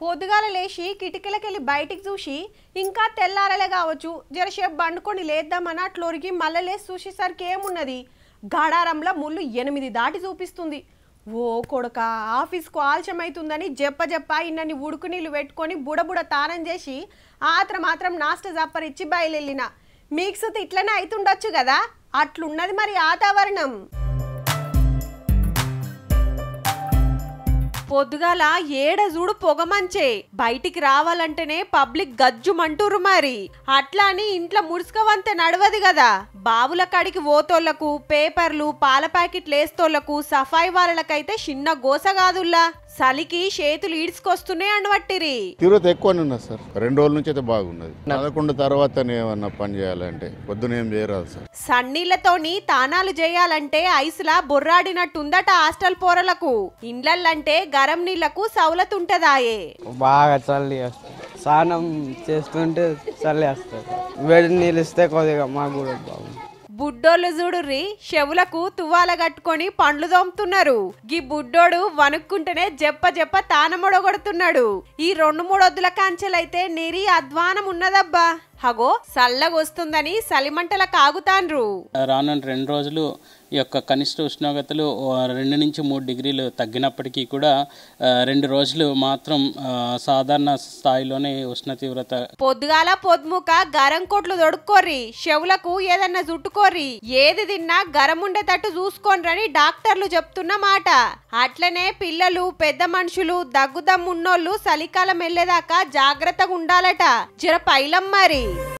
పొద్దుగాల లేచి కిటికీలకెళ్ళి బయటికి చూసి ఇంకా తెల్లారలే కావచ్చు జరసేపు బండుకొని లేద్దామని అట్లొరికి మళ్ళీ లేచి చూసేసరికి ఏమున్నది గడారంలో ముళ్ళు 8 దాటి చూపిస్తుంది. ఓ కొడుక ఆఫీస్కు ఆలస్యమవుతుందని చెప్ప ఇన్నని ఉడుకు నీళ్ళు పెట్టుకొని బుడబుడ తానం చేసి మాత్రం నాష్ట జప్పరిచ్చి బయలుదేరిన. మిక్స్ ఇట్లనే అవుతుండొచ్చు కదా, అట్లున్నది మరి వాతావరణం. పొద్దుగాల ఏడ చూడు పొగమంచే, బయటికి రావాలంటేనే పబ్లిక్ గజ్జుమంటూరు. మరి అట్లా అని ఇంట్లో ముడుచుకోవంతే నడవదు కదా. బావుల కాడికి ఓతోళ్లకు, పేపర్లు పాల ప్యాకెట్లు వేస్తోళ్లకు, సఫాయి వాళ్ళకైతే చిన్న గోస కాదుల్లా. చలికి చేతులు ఈడ్చుకొస్తున్నాయి అనబట్టిరి. తీవ్రత ఎక్కువనే ఉన్నది సార్. 2 రోజుల నుంచి అయితే బాగున్నది. 11 తర్వాత ఏమన్నా పని చేయాలంటే పొద్దున ఏం చేయరాదు సార్. సన్నీళ్లతోని తానాలు చేయాలంటే ఐసులా బొర్రాడినట్టుందట హాస్టల్ పోరలకు. ఇండ్లంటే గరం నీళ్లకు సౌలత్ ఉంటదాయే. బాగా చల్లి వస్తుంది, స్నానం చేస్తుంటే చల్లి వస్తుంది. వేడి నీళ్ళు ఇస్తే కొద్దిగా మాకు కూడా బాగుంది. బుడ్డోళ్ళు చూడుర్రి, చెవులకు తువ్వాల కట్టుకొని పండ్లు దోముతున్నారు. గీ బుడ్డోడు వణుక్కుంటేనే జప్ప తానమొడగొడుతున్నాడు. ఈ 2-3 వద్దుల కాంచెలైతే నీరి అధ్వానం ఉన్నదబ్బా. హగో చల్లగొస్తుందని సలిమంటల కాగుతాన్రు. రానున్న 2 రోజులు ఈ యొక్క కనిష్ట ఉష్ణోగ్రతలు 2 నుంచి 3 డిగ్రీలు తగ్గినప్పటికీ కూడా 2 రోజులు మాత్రం సాధారణ స్థాయిలోనే ఉష్ణ తీవ్రత. పొద్దుగాల పొద్దుముక గరం కొట్లు దొడుక్కోర్రి, చెవులకు ఏదన్నా చుట్టుకోర్రి, ఏది తిన్నా గరం ఉండేటట్టు చూసుకోండి డాక్టర్లు చెప్తున్న మాట. అట్లనే పిల్లలు, పెద్ద మనుషులు, దగ్గుదమ్మున్నోళ్ళు చలికాలం వెళ్ళేదాకా జాగ్రత్తగా ఉండాలట. జర పైలం మరి.